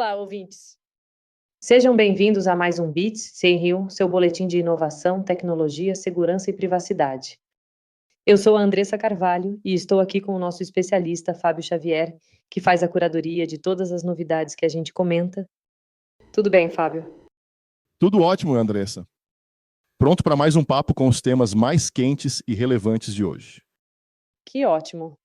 Olá, ouvintes. Sejam bem-vindos a mais um Bits Sem Rio, seu boletim de inovação, tecnologia, segurança e privacidade. Eu sou a Andressa Carvalho e estou aqui com o nosso especialista, Fábio Xavier, que faz a curadoria de todas as novidades que a gente comenta. Tudo bem, Fábio? Tudo ótimo, Andressa. Pronto para mais um papo com os temas mais quentes e relevantes de hoje. Que ótimo!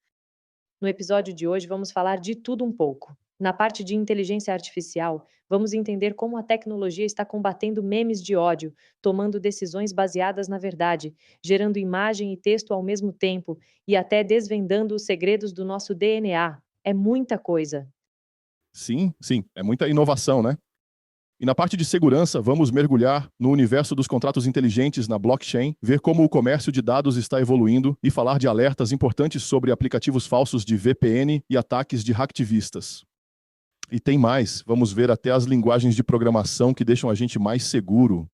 No episódio de hoje vamos falar de tudo um pouco. Na parte de inteligência artificial, vamos entender como a tecnologia está combatendo memes de ódio, tomando decisões baseadas na verdade, gerando imagem e texto ao mesmo tempo e até desvendando os segredos do nosso DNA. É muita coisa. Sim, é muita inovação, né? E na parte de segurança, vamos mergulhar no universo dos contratos inteligentes na blockchain, ver como o comércio de dados está evoluindo e falar de alertas importantes sobre aplicativos falsos de VPN e ataques de hacktivistas. E tem mais, vamos ver até as linguagens de programação que deixam a gente mais seguro.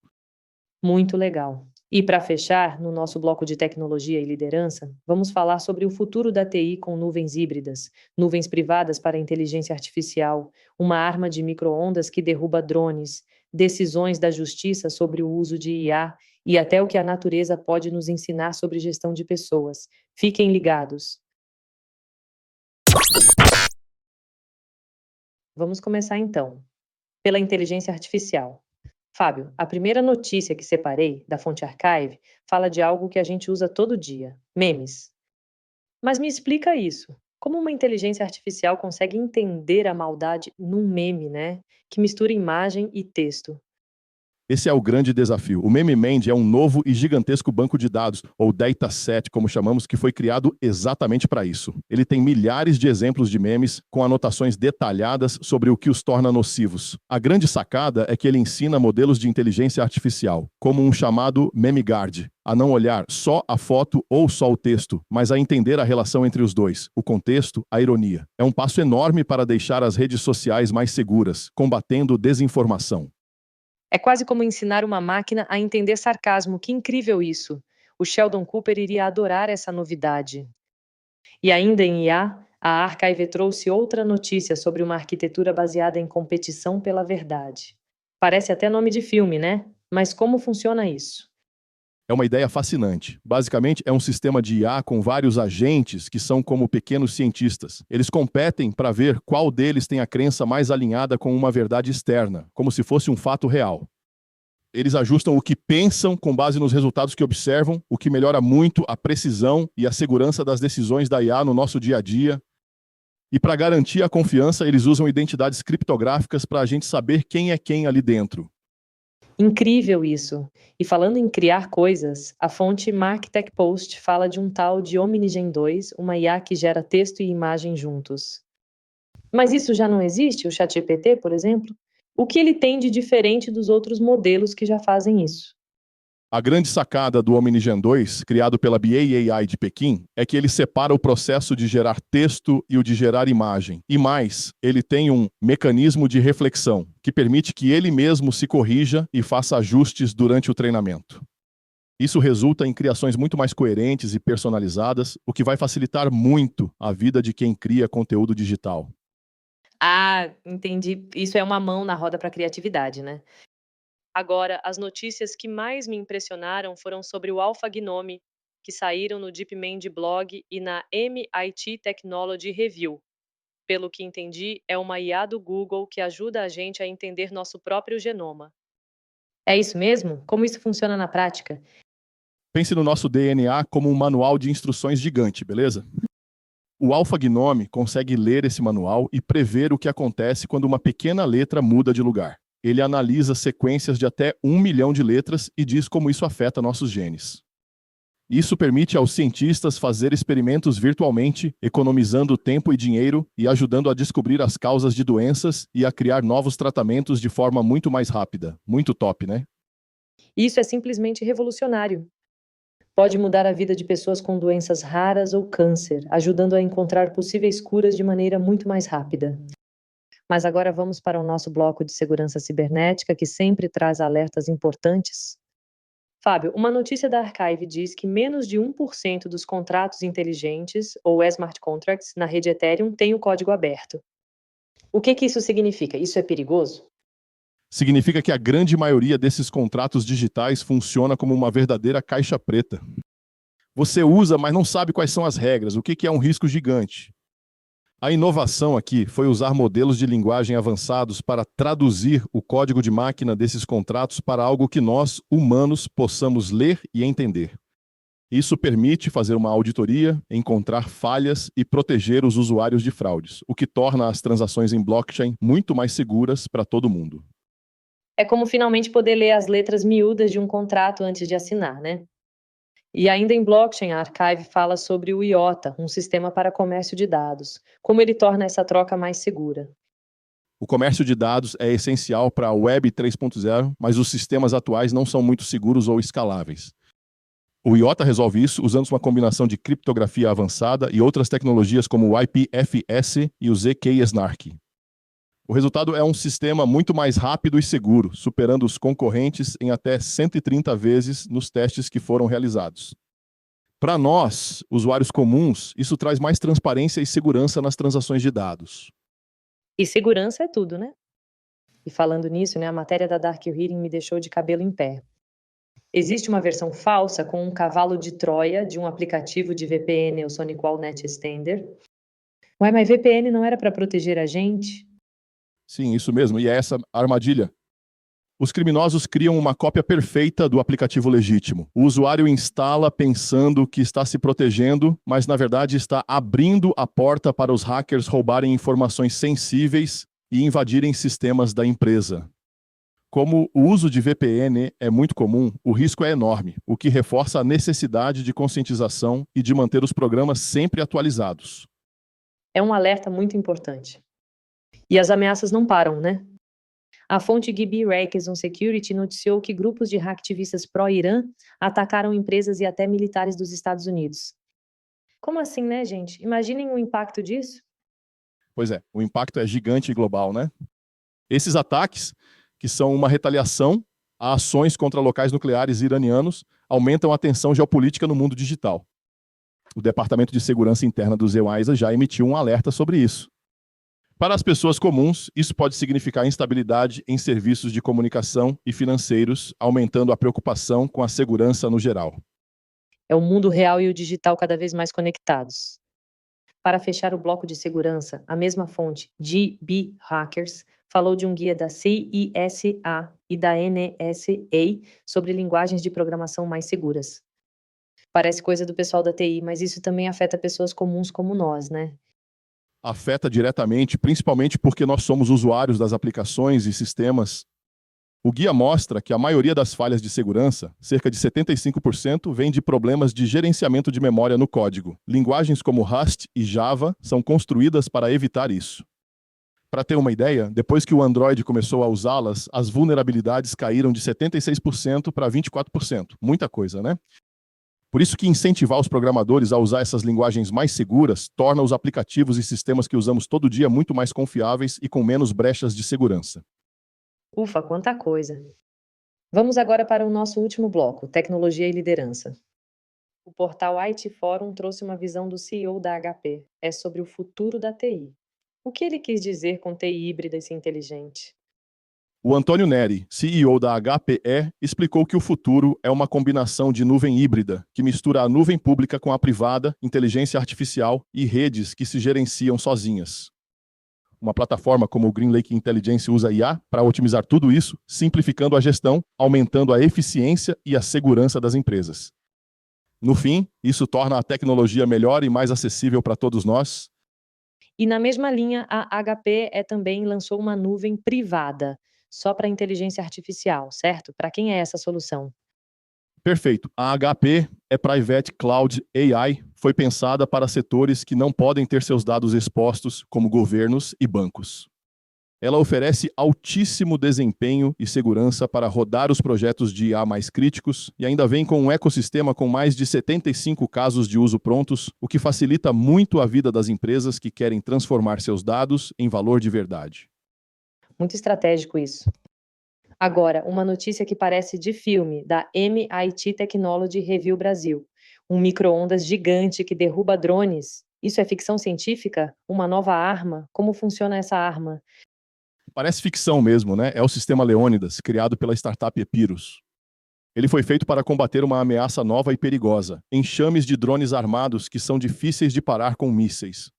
Muito legal. E para fechar, no nosso bloco de tecnologia e liderança, vamos falar sobre o futuro da TI com nuvens híbridas, nuvens privadas para a inteligência artificial, uma arma de micro-ondas que derruba drones, decisões da justiça sobre o uso de IA e até o que a natureza pode nos ensinar sobre gestão de pessoas. Fiquem ligados. Vamos começar então, pela inteligência artificial. Fábio, a primeira notícia que separei, da fonte Archive, fala de algo que a gente usa todo dia: memes. Mas me explica isso. Como uma inteligência artificial consegue entender a maldade num meme, né? Que mistura imagem e texto? Esse é o grande desafio. O MemeMend é um novo e gigantesco banco de dados, ou dataset, como chamamos, que foi criado exatamente para isso. Ele tem milhares de exemplos de memes com anotações detalhadas sobre o que os torna nocivos. A grande sacada é que ele ensina modelos de inteligência artificial, como um chamado MemeGuard, a não olhar só a foto ou só o texto, mas a entender a relação entre os dois, o contexto, a ironia. É um passo enorme para deixar as redes sociais mais seguras, combatendo desinformação. É quase como ensinar uma máquina a entender sarcasmo. Que incrível isso! O Sheldon Cooper iria adorar essa novidade. E ainda em IA, a Archive trouxe outra notícia sobre uma arquitetura baseada em competição pela verdade. Parece até nome de filme, né? Mas como funciona isso? É uma ideia fascinante. Basicamente, é um sistema de IA com vários agentes que são como pequenos cientistas. Eles competem para ver qual deles tem a crença mais alinhada com uma verdade externa, como se fosse um fato real. Eles ajustam o que pensam com base nos resultados que observam, o que melhora muito a precisão e a segurança das decisões da IA no nosso dia a dia. E para garantir a confiança, eles usam identidades criptográficas para a gente saber quem é quem ali dentro. Incrível isso! E falando em criar coisas, a fonte MarkTech Post fala de um tal de Omnigen 2, uma IA que gera texto e imagem juntos. Mas isso já não existe, o ChatGPT, por exemplo? O que ele tem de diferente dos outros modelos que já fazem isso? A grande sacada do OmniGen 2, criado pela BA de Pequim, é que ele separa o processo de gerar texto e o de gerar imagem. E mais, ele tem um mecanismo de reflexão, que permite que ele mesmo se corrija e faça ajustes durante o treinamento. Isso resulta em criações muito mais coerentes e personalizadas, o que vai facilitar muito a vida de quem cria conteúdo digital. Ah, entendi. Isso é uma mão na roda para a criatividade, né? Agora, as notícias que mais me impressionaram foram sobre o AlphaGnome, que saíram no DeepMind Blog e na MIT Technology Review. Pelo que entendi, é uma IA do Google que ajuda a gente a entender nosso próprio genoma. É isso mesmo? Como isso funciona na prática? Pense no nosso DNA como um manual de instruções gigante, beleza? O AlphaGnome consegue ler esse manual e prever o que acontece quando uma pequena letra muda de lugar. Ele analisa sequências de até 1 milhão de letras e diz como isso afeta nossos genes. Isso permite aos cientistas fazer experimentos virtualmente, economizando tempo e dinheiro e ajudando a descobrir as causas de doenças e a criar novos tratamentos de forma muito mais rápida. Muito top, né? Isso é simplesmente revolucionário. Pode mudar a vida de pessoas com doenças raras ou câncer, ajudando a encontrar possíveis curas de maneira muito mais rápida. Mas agora vamos para o nosso bloco de segurança cibernética, que sempre traz alertas importantes. Fábio, uma notícia da Archive diz que menos de 1% dos contratos inteligentes, ou smart contracts, na rede Ethereum tem o código aberto. O que isso significa? Isso é perigoso? Significa que a grande maioria desses contratos digitais funciona como uma verdadeira caixa preta. Você usa, mas não sabe quais são as regras, o que é um risco gigante. A inovação aqui foi usar modelos de linguagem avançados para traduzir o código de máquina desses contratos para algo que nós, humanos, possamos ler e entender. Isso permite fazer uma auditoria, encontrar falhas e proteger os usuários de fraudes, o que torna as transações em blockchain muito mais seguras para todo mundo. É como finalmente poder ler as letras miúdas de um contrato antes de assinar, né? E ainda em blockchain, a Archive fala sobre o IOTA, um sistema para comércio de dados, como ele torna essa troca mais segura. O comércio de dados é essencial para a Web 3.0, mas os sistemas atuais não são muito seguros ou escaláveis. O IOTA resolve isso usando uma combinação de criptografia avançada e outras tecnologias como o IPFS e o zk-SNARK. O resultado é um sistema muito mais rápido e seguro, superando os concorrentes em até 130 vezes nos testes que foram realizados. Para nós, usuários comuns, isso traz mais transparência e segurança nas transações de dados. E segurança é tudo, né? E falando nisso, né, a matéria da Dark Reading me deixou de cabelo em pé. Existe uma versão falsa com um cavalo de Troia de um aplicativo de VPN, o SonicWall Net Extender. Ué, mas VPN não era para proteger a gente? Sim, isso mesmo, e é essa a armadilha. Os criminosos criam uma cópia perfeita do aplicativo legítimo. O usuário instala pensando que está se protegendo, mas na verdade está abrindo a porta para os hackers roubarem informações sensíveis e invadirem sistemas da empresa. Como o uso de VPN é muito comum, o risco é enorme, o que reforça a necessidade de conscientização e de manter os programas sempre atualizados. É um alerta muito importante. E as ameaças não param, né? A fonte Gibi Rakes on Security noticiou que grupos de hacktivistas pró-Irã atacaram empresas e até militares dos Estados Unidos. Como assim, né, gente? Imaginem o impacto disso. Pois é, o impacto é gigante e global, né? Esses ataques, que são uma retaliação a ações contra locais nucleares iranianos, aumentam a tensão geopolítica no mundo digital. O Departamento de Segurança Interna do EUAISA já emitiu um alerta sobre isso. Para as pessoas comuns, isso pode significar instabilidade em serviços de comunicação e financeiros, aumentando a preocupação com a segurança no geral. É o mundo real e o digital cada vez mais conectados. Para fechar o bloco de segurança, a mesma fonte, GB Hackers, falou de um guia da CISA e da NSA sobre linguagens de programação mais seguras. Parece coisa do pessoal da TI, mas isso também afeta pessoas comuns como nós, né? Afeta diretamente, principalmente porque nós somos usuários das aplicações e sistemas. O guia mostra que a maioria das falhas de segurança, cerca de 75%, vem de problemas de gerenciamento de memória no código. Linguagens como Rust e Java são construídas para evitar isso. Para ter uma ideia, depois que o Android começou a usá-las, as vulnerabilidades caíram de 76% para 24%. Muita coisa, né? Por isso que incentivar os programadores a usar essas linguagens mais seguras torna os aplicativos e sistemas que usamos todo dia muito mais confiáveis e com menos brechas de segurança. Ufa, quanta coisa! Vamos agora para o nosso último bloco, tecnologia e liderança. O portal IT Forum trouxe uma visão do CEO da HP. É sobre o futuro da TI. O que ele quis dizer com TI híbrida e inteligente? O Antônio Neri, CEO da HPE, explicou que o futuro é uma combinação de nuvem híbrida, que mistura a nuvem pública com a privada, inteligência artificial e redes que se gerenciam sozinhas. Uma plataforma como o GreenLake Intelligence usa IA para otimizar tudo isso, simplificando a gestão, aumentando a eficiência e a segurança das empresas. No fim, isso torna a tecnologia melhor e mais acessível para todos nós. E na mesma linha, a HP também lançou uma nuvem privada, só para inteligência artificial, certo? Para quem é essa solução? Perfeito. A HP é Private Cloud AI, foi pensada para setores que não podem ter seus dados expostos, como governos e bancos. Ela oferece altíssimo desempenho e segurança para rodar os projetos de IA mais críticos e ainda vem com um ecossistema com mais de 75 casos de uso prontos, o que facilita muito a vida das empresas que querem transformar seus dados em valor de verdade. Muito estratégico isso. Agora, uma notícia que parece de filme, da MIT Technology Review Brasil. Um micro-ondas gigante que derruba drones Isso é ficção científica? Uma nova arma? Como funciona essa arma? Parece ficção mesmo, né? É o sistema Leônidas, criado pela startup Epirus. Ele foi feito para combater uma ameaça nova e perigosa, enxames de drones armados que são difíceis de parar com mísseis.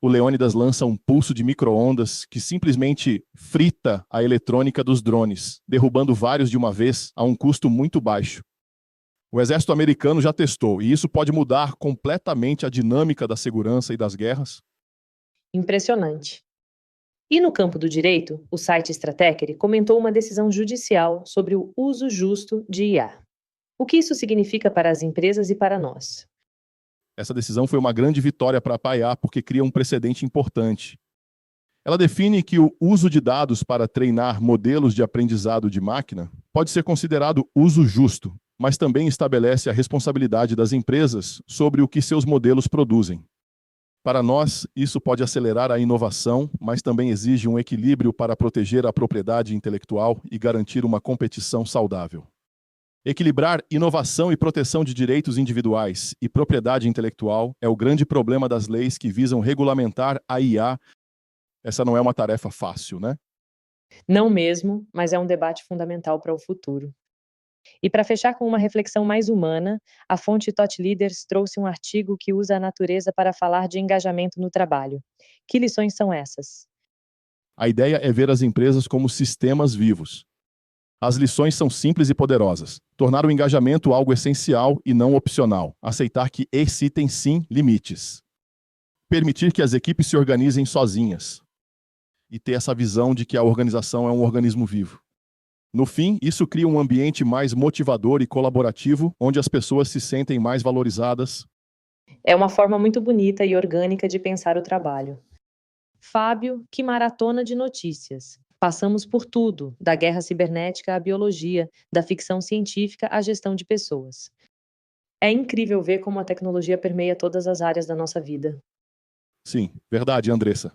O Leônidas lança um pulso de micro-ondas que simplesmente frita a eletrônica dos drones, derrubando vários de uma vez a um custo muito baixo. O exército americano já testou, e isso pode mudar completamente a dinâmica da segurança e das guerras. Impressionante. E no campo do direito, o site Stratechery comentou uma decisão judicial sobre o uso justo de IA. O que isso significa para as empresas e para nós? Essa decisão foi uma grande vitória para a PAIA porque cria um precedente importante. Ela define que o uso de dados para treinar modelos de aprendizado de máquina pode ser considerado uso justo, mas também estabelece a responsabilidade das empresas sobre o que seus modelos produzem. Para nós, isso pode acelerar a inovação, mas também exige um equilíbrio para proteger a propriedade intelectual e garantir uma competição saudável. Equilibrar inovação e proteção de direitos individuais e propriedade intelectual é o grande problema das leis que visam regulamentar a IA. Essa não é uma tarefa fácil, né? Não mesmo, mas é um debate fundamental para o futuro. E para fechar com uma reflexão mais humana, a fonte Thought Leaders trouxe um artigo que usa a natureza para falar de engajamento no trabalho. Que lições são essas? A ideia é ver as empresas como sistemas vivos. As lições são simples e poderosas. Tornar o engajamento algo essencial e não opcional. Aceitar que esse tem sim limites. Permitir que as equipes se organizem sozinhas. E ter essa visão de que a organização é um organismo vivo. No fim, isso cria um ambiente mais motivador e colaborativo, onde as pessoas se sentem mais valorizadas. É uma forma muito bonita e orgânica de pensar o trabalho. Fábio, que maratona de notícias. Passamos por tudo, da guerra cibernética à biologia, da ficção científica à gestão de pessoas. É incrível ver como a tecnologia permeia todas as áreas da nossa vida. Sim, verdade, Andressa.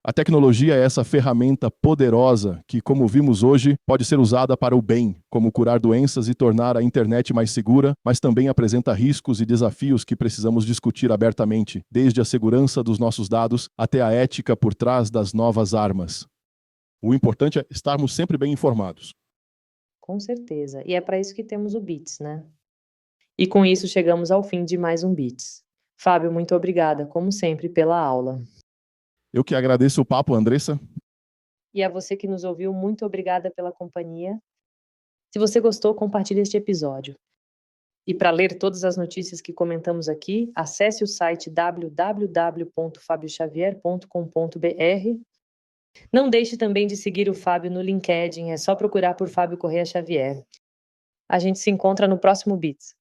A tecnologia é essa ferramenta poderosa que, como vimos hoje, pode ser usada para o bem, como curar doenças e tornar a internet mais segura, mas também apresenta riscos e desafios que precisamos discutir abertamente, desde a segurança dos nossos dados até a ética por trás das novas armas. O importante é estarmos sempre bem informados. Com certeza. E é para isso que temos o Bits, né? E com isso chegamos ao fim de mais um Bits. Fábio, muito obrigada, como sempre, pela aula. Eu que agradeço o papo, Andressa. E a você que nos ouviu, muito obrigada pela companhia. Se você gostou, compartilhe este episódio. E para ler todas as notícias que comentamos aqui, acesse o site www.fabioxavier.com.br. Não deixe também de seguir o Fábio no LinkedIn, é só procurar por Fábio Correia Xavier. A gente se encontra no próximo Bits.